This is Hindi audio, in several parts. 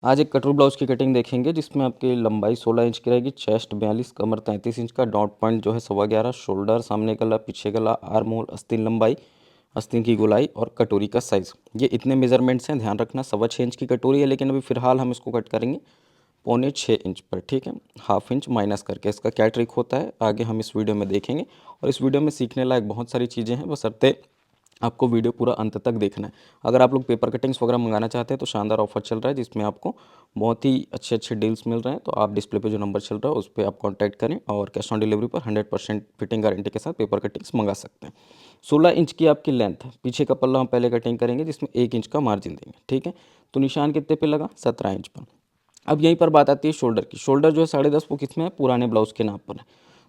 आज एक कटोरी ब्लाउज़ की कटिंग देखेंगे जिसमें आपकी लंबाई 16 इंच की रहेगी, चेस्ट 42, कमर 33 इंच का, डॉट पॉइंट जो है 11.25, शोल्डर, सामने गला, पीछे गला, आर्म होल, आस्तीन लंबाई, आस्तीन की गोलाई और कटोरी का साइज़। ये इतने मेजरमेंट्स हैं, ध्यान रखना। 6.25 इंच की कटोरी है, लेकिन अभी फ़िलहाल हम इसको कट करेंगे 6.25 इंच पर, ठीक है, हाफ इंच माइनस करके। इसका क्या ट्रिक होता है आगे हम इस वीडियो में देखेंगे, और इस वीडियो में सीखने लायक बहुत सारी चीज़ें हैं, बशर्ते आपको वीडियो पूरा अंत तक देखना है। अगर आप लोग पेपर कटिंग्स वगैरह मंगाना चाहते हैं तो शानदार ऑफर चल रहा है, जिसमें आपको बहुत ही अच्छे अच्छे डील्स मिल रहे हैं। तो आप डिस्प्ले पे जो नंबर चल रहा है उस पर आप कांटेक्ट करें, और कैश ऑन डिलीवरी पर 100% फिटिंग गारंटी के साथ पेपर कटिंग्स मंगा सकते हैं। 16 इंच की आपकी लेंथ है। पीछे का पल्ला हम पहले कटिंग करेंगे, जिसमें 1 इंच का मार्जिन देंगे, ठीक है। तो निशान कितने पे लगा? 17 इंच पर। अब यहीं पर बात आती है शोल्डर की। शोल्डर जो है 10.5 वो किस में है? पुराने ब्लाउज़ के नाप पर है।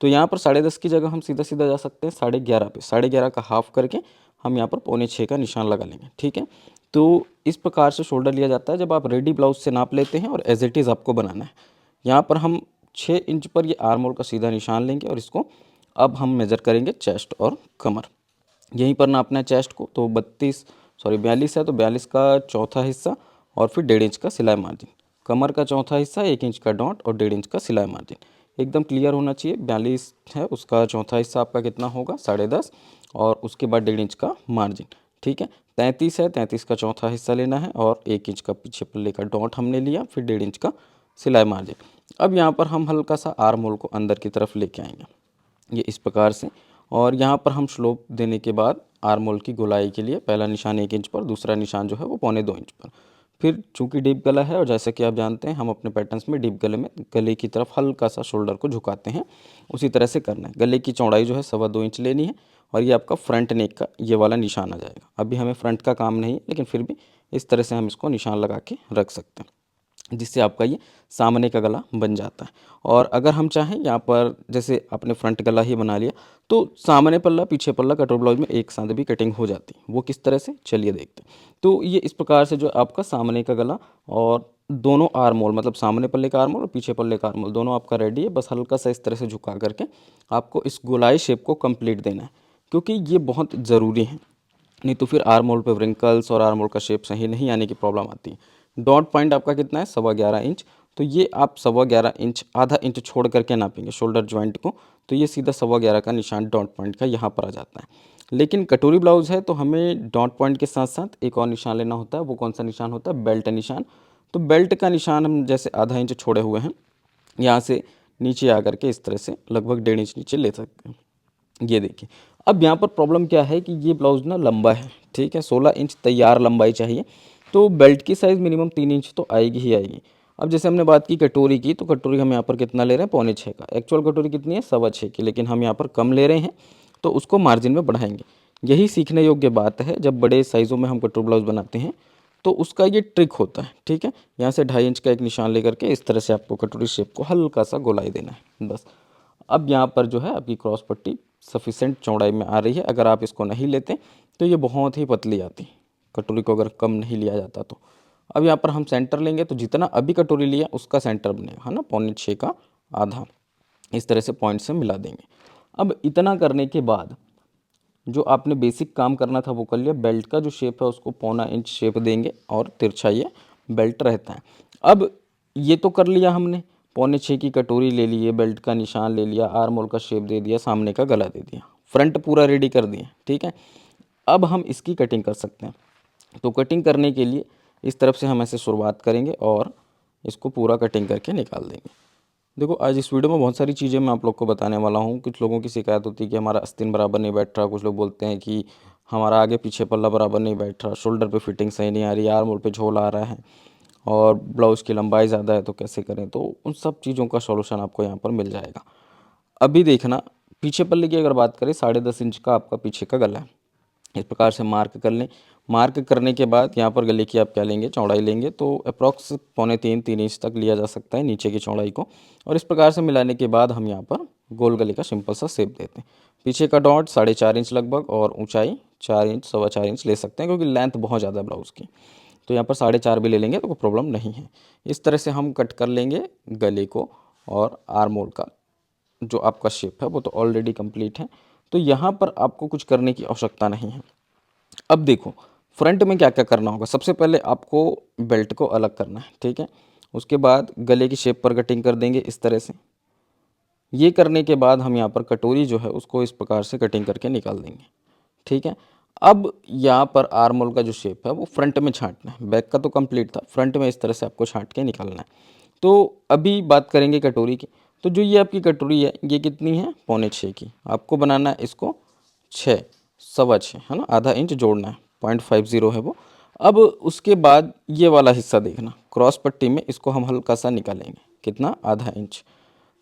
तो यहाँ पर 10.5 की जगह हम सीधा सीधा जा सकते हैं 11.5 पे। 11.5 का हाफ करके हम यहाँ पर 6.25 का निशान लगा लेंगे, ठीक है। तो इस प्रकार से शोल्डर लिया जाता है जब आप रेडी ब्लाउज से नाप लेते हैं और एज इट इज़ आपको बनाना है। यहाँ पर हम 6 इंच पर ये आर्म होल का सीधा निशान लेंगे, और इसको अब हम मेज़र करेंगे चेस्ट और कमर। यहीं पर नापना है चेस्ट को, तो 42 है तो 42 का चौथा हिस्सा, और फिर 1.5 इंच का सिलाई मार्जिन। कमर का चौथा हिस्सा, 1 इंच का डॉट और 1.5 इंच का सिलाई मार्जिन। एकदम क्लियर होना चाहिए। 42 है, उसका चौथा हिस्सा आपका कितना होगा? 10.5, और उसके बाद 1.5 इंच का मार्जिन, ठीक है। 33 है, 33 का चौथा हिस्सा लेना है, और 1 इंच का पीछे पल्ले का डॉट हमने लिया, फिर 1.5 इंच का सिलाई मार्जिन। अब यहाँ पर हम हल्का सा आर्म होल को अंदर की तरफ लेके आएंगे, ये इस प्रकार से। और यहाँ पर हम स्लोप देने के बाद आर्म होल की गोलाई के लिए पहला निशान 1 इंच पर, दूसरा निशान जो है वो 2.25 इंच पर। फिर चूंकि डीप गला है, और जैसे कि आप जानते हैं हम अपने पैटर्न्स में डीप गले में गले की तरफ हल्का सा शोल्डर को झुकाते हैं, उसी तरह से करना है। गले की चौड़ाई जो है 2.25 इंच लेनी है, और ये आपका फ्रंट नेक का ये वाला निशान आ जाएगा। अभी हमें फ्रंट का काम नहीं है, लेकिन फिर भी इस तरह से हम इसको निशान लगा के रख सकते हैं, जिससे आपका ये सामने का गला बन जाता है। और अगर हम चाहें यहाँ पर, जैसे आपने फ्रंट गला ही बना लिया, तो सामने पल्ला पीछे पल्ला कटोरी ब्लाउज में एक साथ भी कटिंग हो जाती है। वो किस तरह से, चलिए देखते हैं। तो ये इस प्रकार से जो आपका सामने का गला और दोनों आर्म होल, मतलब सामने पल्ले का आर्म होल और पीछे पल्ले का आर्म होल, दोनों आपका रेडी है। बस हल्का सा इस तरह से झुका करके आपको इस गोलाई शेप को कंप्लीट देना है, क्योंकि ये बहुत ज़रूरी है। नहीं तो फिर आर्म होल पे व्रिंकल्स और आर्म होल का शेप सही नहीं आने की प्रॉब्लम आती है। डॉट पॉइंट आपका कितना है? 11.25 इंच। तो ये आप 11.25 इंच, आधा इंच छोड़ करके नापेंगे शोल्डर जॉइंट को, तो ये सीधा 11.25 का निशान डॉट पॉइंट का यहाँ पर आ जाता है। लेकिन कटोरी ब्लाउज है तो हमें डॉट पॉइंट के साथ साथ एक और निशान लेना होता है। वो कौन सा निशान होता है? बेल्ट निशान। तो बेल्ट का निशान हम जैसे आधा इंच छोड़े हुए हैं, यहाँ से नीचे आकर के इस तरह से लगभग 1.5 इंच नीचे ले सकते हैं। ये देखिए। अब यहाँ पर प्रॉब्लम क्या है कि ये ब्लाउज ना लंबा है, ठीक है। 16 इंच तैयार लंबाई चाहिए, तो बेल्ट की साइज़ मिनिमम 3 इंच तो आएगी ही आएगी। अब जैसे हमने बात की कटोरी की, तो कटोरी हम यहाँ पर कितना ले रहे हैं? 6.25 का। एक्चुअल कटोरी कितनी है? 6.25 की, लेकिन हम यहाँ पर कम ले रहे हैं, तो उसको मार्जिन में बढ़ाएंगे। यही सीखने योग्य बात है। जब बड़े साइज़ों में हम कटोरी ब्लाउज बनाते हैं तो उसका ये ट्रिक होता है, ठीक है। यहाँ से 2.5 इंच का एक निशान लेकर के इस तरह से आपको कटोरी शेप को हल्का सा गोलाई देना है, बस। अब यहाँ पर जो है आपकी क्रॉस पट्टी सफिशेंट चौड़ाई में आ रही है। अगर आप इसको नहीं लेते तो ये बहुत ही पतली आती, कटोरी को अगर कम नहीं लिया जाता तो। अब यहाँ पर हम सेंटर लेंगे, तो जितना अभी कटोरी लिया उसका सेंटर बनेगा, है ना, 6.25 का आधा। इस तरह से पॉइंट से मिला देंगे। अब इतना करने के बाद जो आपने बेसिक काम करना था वो कर लिया। बेल्ट का जो शेप है उसको 1.25 इंच शेप देंगे, और तिरछा ये बेल्ट रहता है। अब ये तो कर लिया हमने, 6.25 की कटोरी ले लिए, बेल्ट का निशान ले लिया, आर्म होल का शेप दे दिया, सामने का गला दे दिया, फ्रंट पूरा रेडी कर दिया, ठीक है। अब हम इसकी कटिंग कर सकते हैं। तो कटिंग करने के लिए इस तरफ से हम ऐसे शुरुआत करेंगे, और इसको पूरा कटिंग करके निकाल देंगे। देखो, आज इस वीडियो में बहुत सारी चीज़ें मैं आप लोग को बताने वाला हूँ। कुछ लोगों की शिकायत होती है कि हमारा आस्तीन बराबर नहीं बैठ रहा, कुछ लोग बोलते हैं कि हमारा आगे पीछे पल्ला बराबर नहीं बैठ रहा, शोल्डर पे फिटिंग सही नहीं आ रही, आर्म होल पे झोल आ रहा है, और ब्लाउज़ की लंबाई ज़्यादा है तो कैसे करें। तो उन सब चीज़ों का सॉल्यूशन आपको यहाँ पर मिल जाएगा। अभी देखना, पीछे पल्ले की अगर बात करें, 10.5 इंच का आपका पीछे का गला है। इस प्रकार से मार्क कर लें। मार्क करने के बाद यहाँ पर गले की आप क्या लेंगे? चौड़ाई लेंगे, तो अप्रॉक्स 2.25-3 इंच तक लिया जा सकता है नीचे की चौड़ाई को। और इस प्रकार से मिलाने के बाद हम यहाँ पर गोल गले का सिंपल सा शेप देते हैं। पीछे का डॉट 4.5 इंच लगभग, और ऊंचाई 4 इंच 4.25 इंच ले सकते हैं, क्योंकि लेंथ बहुत ज़्यादा है ब्लाउज़ की। तो यहाँ पर 4.5 भी ले लेंगे तो कोई प्रॉब्लम नहीं है। इस तरह से हम कट कर लेंगे गले को, और आर्म होल का जो आपका शेप है वो तो ऑलरेडी कंप्लीट है। तो यहाँ पर आपको कुछ करने की आवश्यकता नहीं है। अब देखो, फ्रंट में क्या क्या करना होगा, सबसे पहले आपको बेल्ट को अलग करना है, ठीक है। उसके बाद गले की शेप पर कटिंग कर देंगे इस तरह से। ये करने के बाद हम यहाँ पर कटोरी जो है उसको इस प्रकार से कटिंग करके निकाल देंगे, ठीक है। अब यहाँ पर आर्म होल का जो शेप है वो फ्रंट में छांटना है, बैक का तो कंप्लीट था, फ्रंट में इस तरह से आपको छांट के निकालना है। तो अभी बात करेंगे कटोरी की। तो जो ये आपकी कटोरी है ये कितनी है, 6.25 की। आपको बनाना है इसको 6, 6.25 है ना, आधा इंच जोड़ना है, 0.50 है वो। अब उसके बाद ये वाला हिस्सा देखना, क्रॉस पट्टी में इसको हम हल्का सा निकालेंगे, कितना, आधा इंच।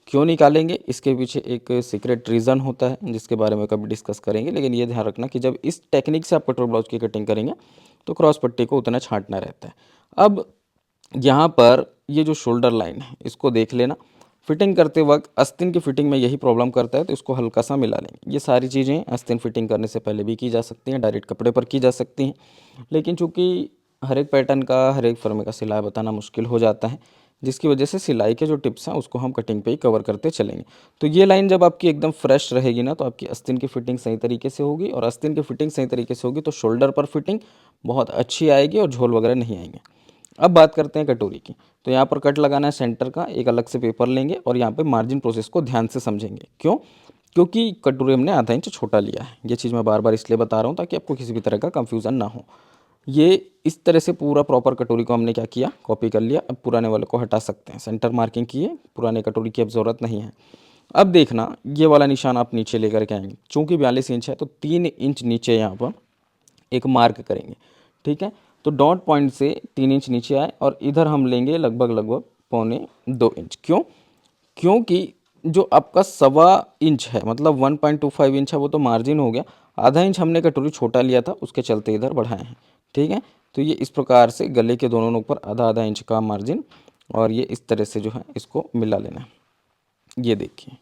क्यों निकालेंगे, इसके पीछे एक सीक्रेट रीज़न होता है जिसके बारे में कभी डिस्कस करेंगे, लेकिन ये ध्यान रखना कि जब इस टेक्निक से आप कटोरी ब्लाउज की कटिंग करेंगे तो क्रॉस पट्टी को उतना छांटना रहता है। अब यहाँ पर ये जो शोल्डर लाइन है इसको देख लेना, फिटिंग करते वक्त आस्तीन की फिटिंग में यही प्रॉब्लम करता है, तो इसको हल्का सा मिला लेंगे। ये सारी चीज़ें आस्तीन फिटिंग करने से पहले भी की जा सकती हैं, डायरेक्ट कपड़े पर की जा सकती हैं, लेकिन चूंकि हर एक पैटर्न का, हर एक फर्मे का सिलाई बताना मुश्किल हो जाता है, जिसकी वजह से सिलाई के जो टिप्स हैं उसको हम कटिंग पे ही कवर करते चलेंगे। तो ये लाइन जब आपकी एकदम फ्रेश रहेगी ना, तो आपकी आस्तीन की फिटिंग सही तरीके से होगी, और आस्तीन की फिटिंग सही तरीके से होगी तो शोल्डर पर फिटिंग बहुत अच्छी आएगी और झोल वगैरह नहीं आएंगे। अब बात करते हैं कटोरी की। तो यहाँ पर कट लगाना है सेंटर का, एक अलग से पेपर लेंगे और यहाँ पे मार्जिन प्रोसेस को ध्यान से समझेंगे। क्यों, क्योंकि कटोरी हमने आधा इंच छोटा लिया है। ये चीज़ मैं बार बार इसलिए बता रहा हूँ ताकि आपको किसी भी तरह का कंफ्यूजन ना हो। ये इस तरह से पूरा प्रॉपर कटोरी को हमने क्या किया, कॉपी कर लिया। अब पुराने वाले को हटा सकते हैं, सेंटर मार्किंग किए, पुराने कटोरी की अब ज़रूरत नहीं है। अब देखना, ये वाला निशान आप नीचे लेकर के आएंगे, चूँकि 42 इंच है तो 3 इंच नीचे यहाँ पर एक मार्क करेंगे, ठीक है। तो डॉट पॉइंट से 3 इंच नीचे आए और इधर हम लेंगे लगभग लगभग 1.25 इंच। क्यों, क्योंकि जो आपका 1.25 इंच है, मतलब 1.25 इंच है, वो तो मार्जिन हो गया। आधा इंच हमने कटोरी छोटा लिया था, उसके चलते इधर बढ़ाए हैं, ठीक है। तो ये इस प्रकार से गले के दोनों नोक पर आधा आधा इंच का मार्जिन, और ये इस तरह से जो है इसको मिला लेना है। ये देखिए,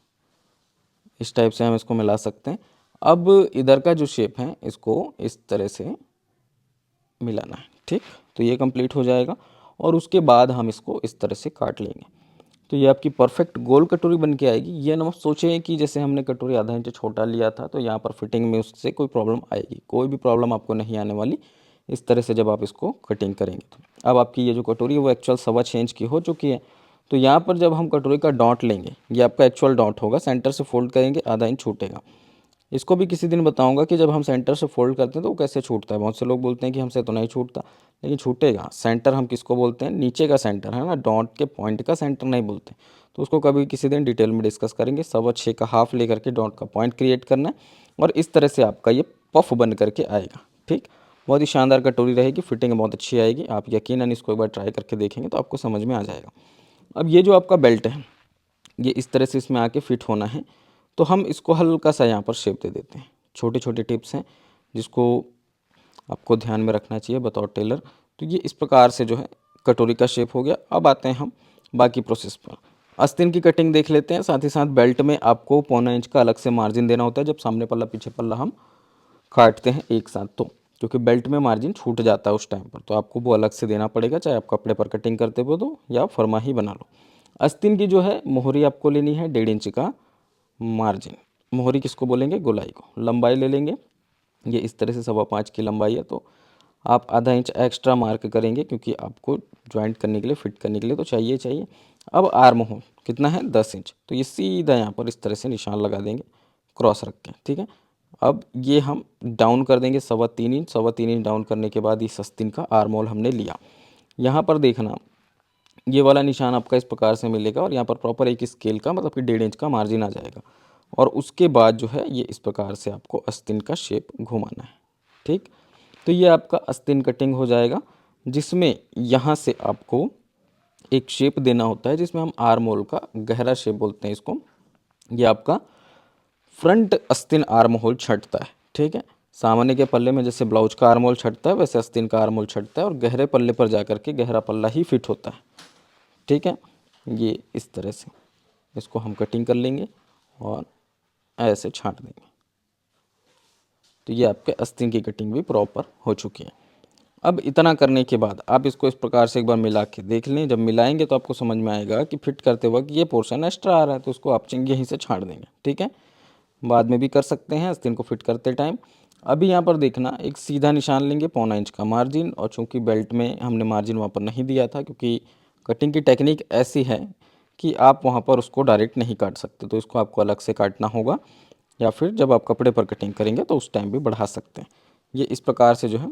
इस टाइप से हम इसको मिला सकते हैं। अब इधर का जो शेप है इसको इस तरह से मिलाना है, ठीक। तो ये कंप्लीट हो जाएगा और उसके बाद हम इसको इस तरह से काट लेंगे। तो ये आपकी परफेक्ट गोल कटोरी बन के आएगी। ये ना सोचें कि जैसे हमने कटोरी आधा इंच छोटा लिया था तो यहाँ पर फिटिंग में उससे कोई प्रॉब्लम आएगी, कोई भी प्रॉब्लम आपको नहीं आने वाली इस तरह से जब आप इसको कटिंग करेंगे। तो अब आपकी ये जो कटोरी है वो एक्चुअल 1.25 इंच की हो चुकी है। तो यहाँ पर जब हम कटोरी का डॉट लेंगे, ये आपका एक्चुअल डॉट होगा, सेंटर से फोल्ड करेंगे, आधा इंच छूटेगा। इसको भी किसी दिन बताऊंगा कि जब हम सेंटर से फोल्ड करते हैं तो वो कैसे छूटता है। बहुत से लोग बोलते हैं कि हमसे तो नहीं छूटता, लेकिन छूटेगा। सेंटर हम किसको बोलते हैं, नीचे का सेंटर है ना, डॉट के पॉइंट का सेंटर नहीं बोलते। तो उसको कभी किसी दिन डिटेल में डिस्कस करेंगे। 6.25 का हाफ लेकर के डॉट का पॉइंट क्रिएट करना है और इस तरह से आपका ये पफ बन करके आएगा, ठीक। बहुत ही शानदार कटोरी रहेगी, फिटिंग बहुत अच्छी आएगी। आप यकीनन इसको एक बार ट्राई करके देखेंगे तो आपको समझ में आ जाएगा। अब ये जो आपका बेल्ट है ये इस तरह से इसमें आके फिट होना है। तो हम इसको हल्का सा यहाँ पर शेप दे देते हैं। छोटे छोटे टिप्स हैं जिसको आपको ध्यान में रखना चाहिए बतौर टेलर। तो ये इस प्रकार से जो है कटोरी का शेप हो गया। अब आते हैं हम बाकी प्रोसेस पर। आस्तीन की कटिंग देख लेते हैं। साथ ही साथ बेल्ट में आपको 1.25 इंच का अलग से मार्जिन देना होता है जब सामने पल्ला पीछे पल्ला हम काटते हैं एक साथ, तो क्योंकि बेल्ट में मार्जिन छूट जाता है उस टाइम पर, तो आपको वो अलग से देना पड़ेगा, चाहे आप कपड़े पर कटिंग करते हो तो या फरमा ही बना लो। आस्तीन की जो है मोहरी आपको लेनी है 1.5 इंच का मार्जिन। मोहरी किसको बोलेंगे, गोलाई को। लंबाई ले लेंगे, ये इस तरह से 5.25 की लंबाई है, तो आप आधा इंच एक्स्ट्रा मार्क करेंगे क्योंकि आपको ज्वाइंट करने के लिए, फिट करने के लिए तो चाहिए चाहिए। अब आर्म होल कितना है, 10 इंच। तो ये सीधा यहाँ पर इस तरह से निशान लगा देंगे क्रॉस रख के, ठीक है। अब ये हम डाउन कर देंगे 3.25 इंच। 3.25 इंच डाउन करने के बाद इस आस्तीन का आर्म होल हमने लिया। यहाँ पर देखना, ये वाला निशान आपका इस प्रकार से मिलेगा और यहाँ पर प्रॉपर एक स्केल का, मतलब कि 1.5 इंच का मार्जिन आ जाएगा। और उसके बाद जो है ये इस प्रकार से आपको आस्तीन का शेप घुमाना है, ठीक। तो ये आपका आस्तीन कटिंग हो जाएगा, जिसमें यहाँ से आपको एक शेप देना होता है जिसमें हम आर्म होल का गहरा शेप बोलते हैं इसको। ये आपका फ्रंट आस्तीन आर्म होल छटता है, ठीक है। सामने के पल्ले में जैसे ब्लाउज का आर्म होल छटता है वैसे आस्तीन का आर्म होल छटता है और गहरे पल्ले पर जाकर के गहरा पल्ला ही फिट होता है, ठीक है। ये इस तरह से इसको हम कटिंग कर लेंगे और ऐसे छांट देंगे। तो ये आपके आस्तीन की कटिंग भी प्रॉपर हो चुकी है। अब इतना करने के बाद आप इसको इस प्रकार से एक बार मिला के देख लें। जब मिलाएंगे तो आपको समझ में आएगा कि फिट करते वक्त ये पोर्शन एक्स्ट्रा आ रहा है, तो उसको आप यहीं से छांट देंगे, ठीक है। बाद में भी कर सकते हैं आस्तीन को फिट करते टाइम। अभी यहाँ पर देखना, एक सीधा निशान लेंगे 1/4 इंच का मार्जिन, और चूंकि बेल्ट में हमने मार्जिन वहाँ पर नहीं दिया था, क्योंकि कटिंग की टेक्निक ऐसी है कि आप वहाँ पर उसको डायरेक्ट नहीं काट सकते, तो इसको आपको अलग से काटना होगा, या फिर जब आप कपड़े पर कटिंग करेंगे तो उस टाइम भी बढ़ा सकते हैं। ये इस प्रकार से जो है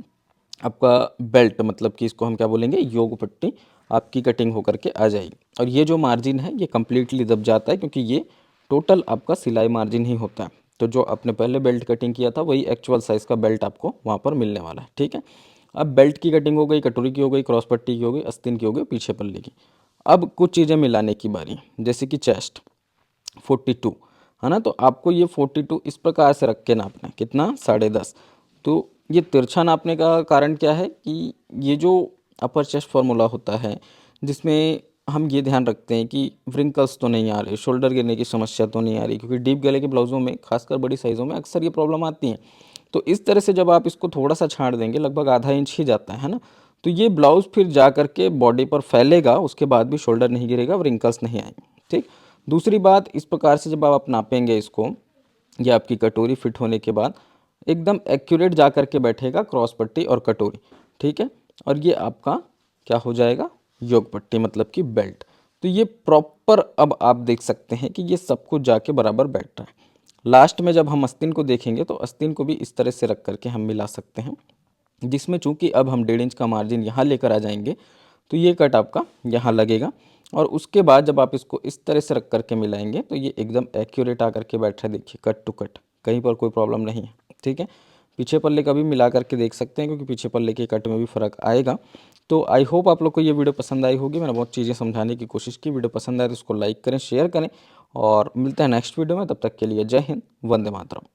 आपका बेल्ट, मतलब कि इसको हम क्या बोलेंगे, योग पट्टी आपकी कटिंग होकर के आ जाएगी। और ये जो मार्जिन है ये कम्प्लीटली दब जाता है, क्योंकि ये टोटल आपका सिलाई मार्जिन ही होता है। तो जो आपने पहले बेल्ट कटिंग किया था वही एक्चुअल साइज़ का बेल्ट आपको वहाँ पर मिलने वाला है, ठीक है। अब बेल्ट की कटिंग हो गई, कटोरी की हो गई, क्रॉस पट्टी की हो गई, आस्तीन की हो गई, पीछे पल्ले की। अब कुछ चीज़ें मिलाने की बारी है, जैसे कि चेस्ट 42 है ना, तो आपको ये 42 इस प्रकार से रख के नापना है, कितना, 10.5। तो ये तिरछा नापने का कारण क्या है कि ये जो अपर चेस्ट फार्मूला होता है, जिसमें हम ये ध्यान रखते हैं कि व्रिंकल्स तो नहीं आ रहे, शोल्डर गिरने की समस्या तो नहीं आ रही, क्योंकि डीप गले के ब्लाउज़ों में, खासकर बड़ी साइज़ों में अक्सर ये प्रॉब्लम आती है। तो इस तरह से जब आप इसको थोड़ा सा छाँट देंगे, लगभग आधा इंच ही जाता है ना, तो ये ब्लाउज़ फिर जा करके बॉडी पर फैलेगा, उसके बाद भी शोल्डर नहीं गिरेगा, व्रिंकल्स नहीं आएंगे, ठीक। दूसरी बात, इस प्रकार से जब आप नापेंगे इसको, ये आपकी कटोरी फिट होने के बाद एकदम एक्यूरेट जा कर के बैठेगा क्रॉस पट्टी और कटोरी, ठीक है। और ये आपका क्या हो जाएगा, योग पट्टी, मतलब कि बेल्ट। तो ये प्रॉपर अब आप देख सकते हैं कि ये सब कुछ जाके बराबर बैठ रहा है। लास्ट में जब हम आस्तीन को देखेंगे तो आस्तीन को भी इस तरह से रख करके हम मिला सकते हैं, जिसमें चूंकि अब हम 1.5 इंच का मार्जिन यहाँ लेकर आ जाएंगे, तो ये कट आपका यहाँ लगेगा। और उसके बाद जब आप इसको इस तरह से रख करके मिलाएंगे तो ये एकदम एक्यूरेट आकर के बैठ रहा है, देखिए कट टू कट, कहीं पर कोई प्रॉब्लम नहीं है, ठीक है। पीछे पल्ले का भी मिला करके देख सकते हैं, क्योंकि पीछे पल्ले के कट में भी फ़र्क आएगा। तो आई होप आप लोग को ये वीडियो पसंद आई होगी, मैंने बहुत चीज़ें समझाने की कोशिश की। वीडियो पसंद आए तो इसको लाइक करें, शेयर करें, और मिलते हैं नेक्स्ट वीडियो में। तब तक के लिए जय हिंद, वंदे मातरम।